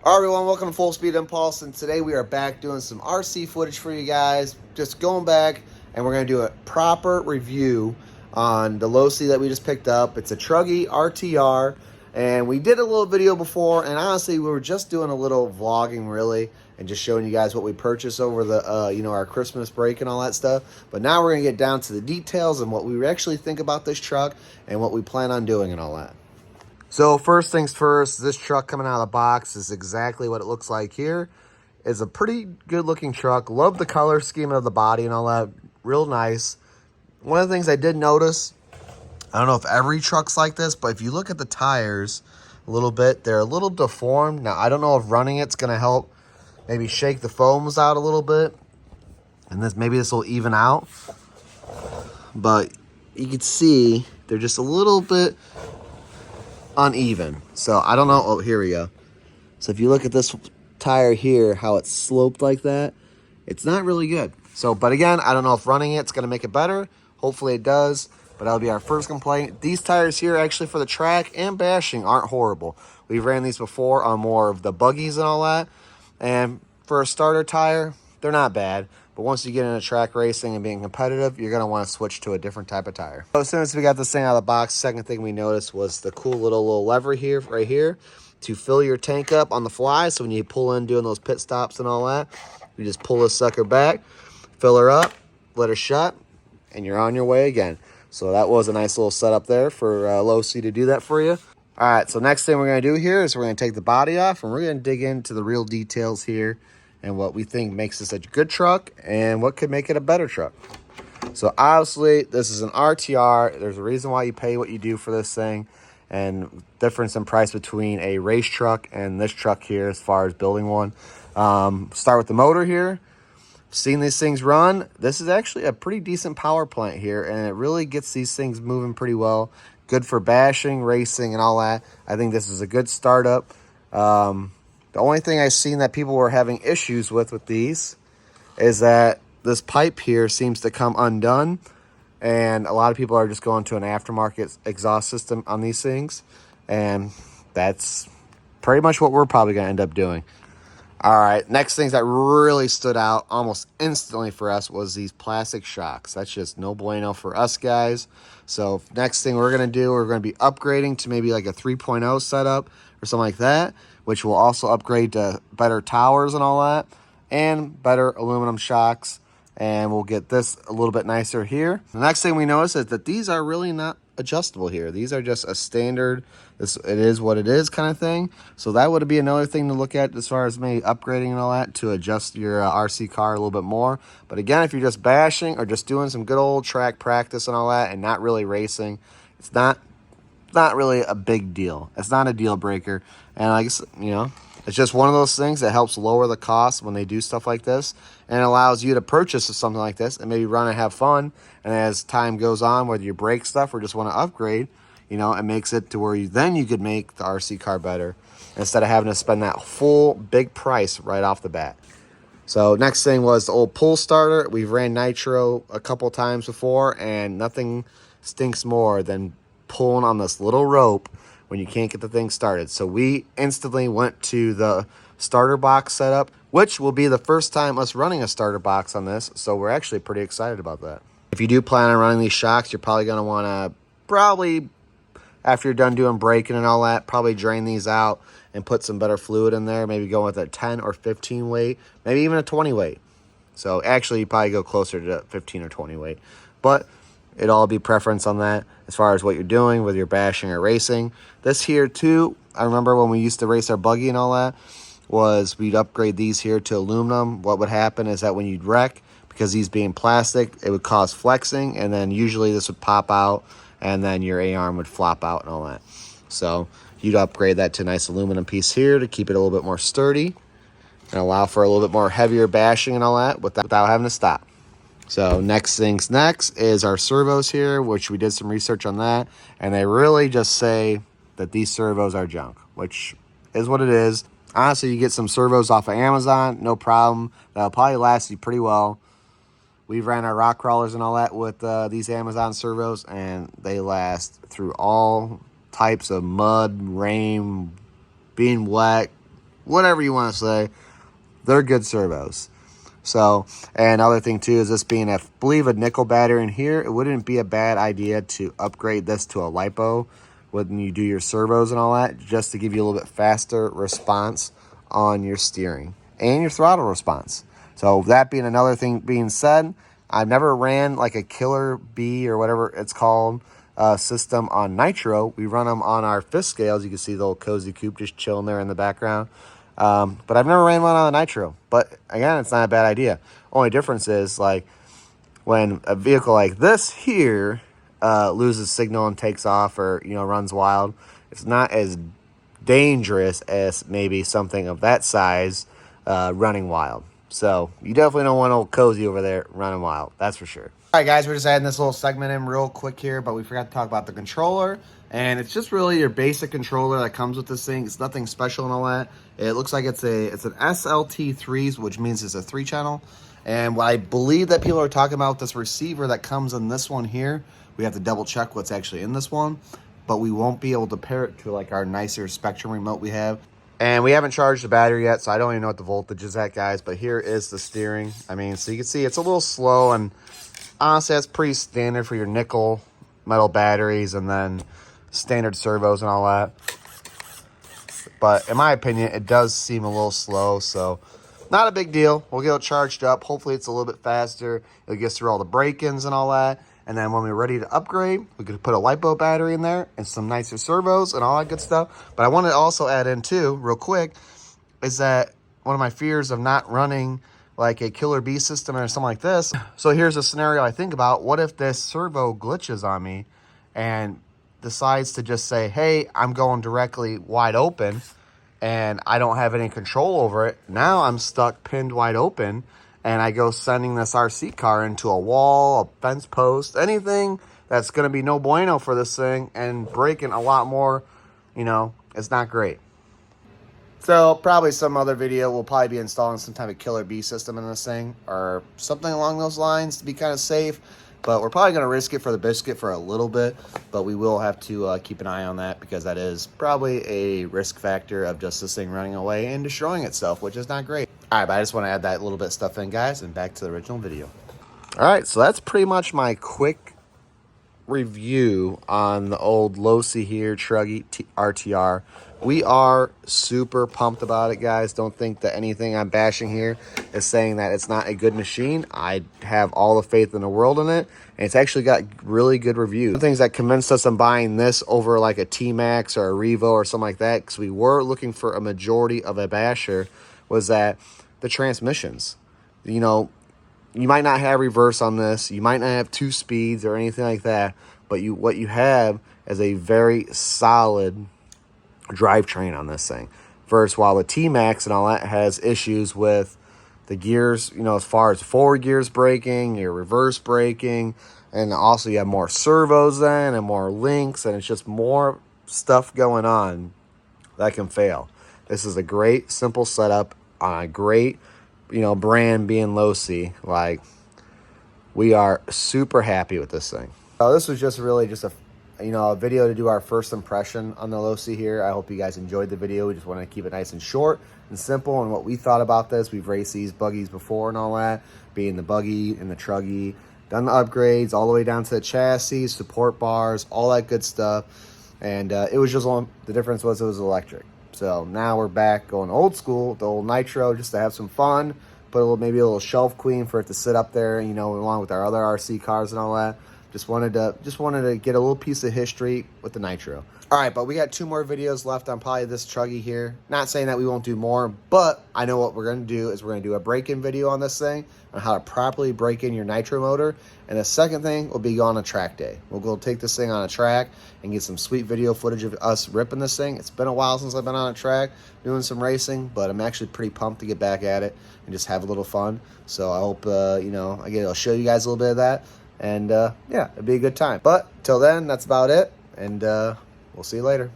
All right, everyone, welcome to Full Speed Impulse, and today we are back doing some RC footage for you guys. Just going back, and we're going to do a proper review on the Losi that we just picked up. It's a Truggy RTR, and we did a little video before, and honestly, we were just doing a little vlogging, really, and just showing you guys what we purchased over the, our Christmas break and all that stuff. But now we're going to get down to the details and what we actually think about this truck and what we plan on doing and all that. So first things first, this truck coming out of the box is exactly what it looks like here. It's a pretty good looking truck. Love the color scheme of the body and all that. Real nice. One of the things I did notice, I don't know if every truck's like this, but if you look at the tires a little bit, they're a little deformed. Now, I don't know if running it's going to help maybe shake the foams out a little bit. And maybe this will even out. But you can see they're just a little bit uneven. So I don't know. Oh, here we go. So if you look at this tire here, how it's sloped like that, it's not really good. So, but again, I don't know if running it's going to make it better. Hopefully it does, but that'll be our first complaint. These tires here actually for the track and bashing aren't horrible. We've ran these before on more of the buggies and all that. And for a starter tire, they're not bad. But once you get into track racing and being competitive, you're going to want to switch to a different type of tire. So as soon as we got this thing out of the box, second thing we noticed was the cool little lever here, right here, to fill your tank up on the fly. So when you pull in doing those pit stops and all that, you just pull this sucker back, fill her up, let her shut, and you're on your way again. So that was a nice little setup there for Losi to do that for you. All right, so next thing we're going to do here is we're going to take the body off, and we're going to dig into the real details here and what we think makes this a good truck and what could make it a better truck. So obviously, this is an RTR. There's a reason why you pay what you do for this thing, and difference in price between a race truck and this truck here as far as building one. Start with the motor here. Seen these things run. This is actually a pretty decent power plant here, and it really gets these things moving pretty well. Good for bashing, racing, and all that. I think this is a good startup. The only thing I've seen that people were having issues with these is that this pipe here seems to come undone, and a lot of people are just going to an aftermarket exhaust system on these things, and that's pretty much what we're probably going to end up doing. All right, next things that really stood out almost instantly for us was these plastic shocks. That's just no bueno for us guys. So next thing we're going to do, we're going to be upgrading to maybe like a 3.0 setup or something like that, which will also upgrade to better towers and all that, and better aluminum shocks. And we'll get this a little bit nicer here. The next thing we notice is that these are really not adjustable here. These are just a standard, it is what it is kind of thing. So that would be another thing to look at as far as maybe upgrading and all that to adjust your RC car a little bit more. But again, if you're just bashing or just doing some good old track practice and all that and not really racing, it's not really a big deal. It's not a deal breaker. And I guess, it's just one of those things that helps lower the cost when they do stuff like this, and allows you to purchase something like this and maybe run and have fun. And as time goes on, whether you break stuff or just want to upgrade, it makes it to where you could make the RC car better instead of having to spend that full big price right off the bat. So next thing was the old pull starter. We've ran Nitro a couple times before, and nothing stinks more than pulling on this little rope when you can't get the thing started. So we instantly went to the starter box setup, which will be the first time us running a starter box on this. So we're actually pretty excited about that. If you do plan on running these shocks, you're probably going to want to after you're done doing braking and all that, probably drain these out and put some better fluid in there. Maybe go with a 10 or 15 weight, maybe even a 20 weight. So actually you probably go closer to 15 or 20 weight, but it'll all be preference on that as far as what you're doing, whether you're bashing or racing. This here too, I remember when we used to race our buggy and all that, was we'd upgrade these here to aluminum. What would happen is that when you'd wreck, because these being plastic, it would cause flexing, and then usually this would pop out, and then your A-arm would flop out and all that. So you'd upgrade that to a nice aluminum piece here to keep it a little bit more sturdy and allow for a little bit more heavier bashing and all that without having to stop. So next things next is our servos here, which we did some research on that, and they really just say that these servos are junk, which is what it is. Honestly, you get some servos off of Amazon, no problem. That'll probably last you pretty well. We've ran our rock crawlers and all that with these Amazon servos, and they last through all types of mud, rain, being wet, whatever you want to say. They're good servos. So, and another thing too is this being, I believe, a nickel battery in here, it wouldn't be a bad idea to upgrade this to a lipo when you do your servos and all that, just to give you a little bit faster response on your steering and your throttle response. So that being another thing being said, I've never ran like a Killer B or whatever it's called system on Nitro. We run them on our fifth scales. You can see the little cozy coupe just chilling there in the background. But I've never ran one on the Nitro. But again, it's not a bad idea. Only difference is like when a vehicle like this here loses signal and takes off or, you know, runs wild, it's not as dangerous as maybe something of that size running wild. So you definitely don't want old cozy over there running wild. That's for sure. All right, guys, we're just adding this little segment in real quick here, but we forgot to talk about the controller. And it's just really your basic controller that comes with this thing. It's nothing special and all that. It looks like it's an SLT3, which means it's a 3-channel. And what I believe that people are talking about, this receiver that comes in this one here, we have to double check what's actually in this one, but we won't be able to pair it to like our nicer Spectrum remote we have. And we haven't charged the battery yet, so I don't even know what the voltage is at, guys. But here is the steering. I mean, so you can see it's a little slow, and honestly, that's pretty standard for your nickel metal batteries and then standard servos and all that. But in my opinion, it does seem a little slow, so not a big deal. We'll get it charged up. Hopefully, it's a little bit faster. It gets through all the break-ins and all that. And then when we're ready to upgrade, we could put a LiPo battery in there and some nicer servos and all that good stuff. But I want to also add in too, real quick, is that one of my fears of not running like a Killer B system or something like this. So here's a scenario I think about. What if this servo glitches on me and decides to just say, hey, I'm going directly wide open and I don't have any control over it. Now I'm stuck pinned wide open. And I go sending this RC car into a wall, a fence post, anything that's going to be no bueno for this thing and breaking a lot more, you know, it's not great. So probably some other video, we'll probably be installing some type of Killer B system in this thing or something along those lines to be kind of safe. But we're probably going to risk it for the biscuit for a little bit. But we will have to keep an eye on that because that is probably a risk factor of just this thing running away and destroying itself, which is not great. All right, but I just want to add that little bit of stuff in, guys, and back to the original video. All right, so that's pretty much my quick review on the old Losi here, Truggy RTR. We are super pumped about it, guys. Don't think that anything I'm bashing here is saying that it's not a good machine. I have all the faith in the world in it, and it's actually got really good reviews. The things that convinced us on buying this over like a T-Max or a Revo or something like that, because we were looking for a majority of a basher, was that the transmissions. You know, you might not have reverse on this. You might not have 2 speeds or anything like that, but what you have is a very solid drivetrain on this thing. First, while the T-Max and all that has issues with the gears, you know, as far as forward gears braking, your reverse braking, and also you have more servos then and more links, and it's just more stuff going on that can fail. This is a great, simple setup on a great, you know, brand being Losi. Like, we are super happy with this thing. So this was just really just a video to do our first impression on the Losi here. I hope you guys enjoyed the video. We just want to keep it nice and short and simple and what we thought about this. We've raced these buggies before and all that, being the buggy and the Truggy, done the upgrades all the way down to the chassis, support bars, all that good stuff. And it was just the difference was it was electric. So now we're back going old school, the old Nitro, just to have some fun. Put maybe a little shelf queen for it to sit up there, you know, along with our other RC cars and all that. Just wanted to get a little piece of history with the Nitro. All right, but we got 2 more videos left on probably this Truggy here. Not saying that we won't do more, but I know what we're going to do is we're going to do a break-in video on this thing on how to properly break in your Nitro motor. And the second thing will be on a track day. We'll go take this thing on a track and get some sweet video footage of us ripping this thing. It's been a while since I've been on a track doing some racing, but I'm actually pretty pumped to get back at it and just have a little fun. So I hope, you know, again, I'll show you guys a little bit of that. And, yeah, it'll be a good time. But till then, that's about it. And we'll see you later.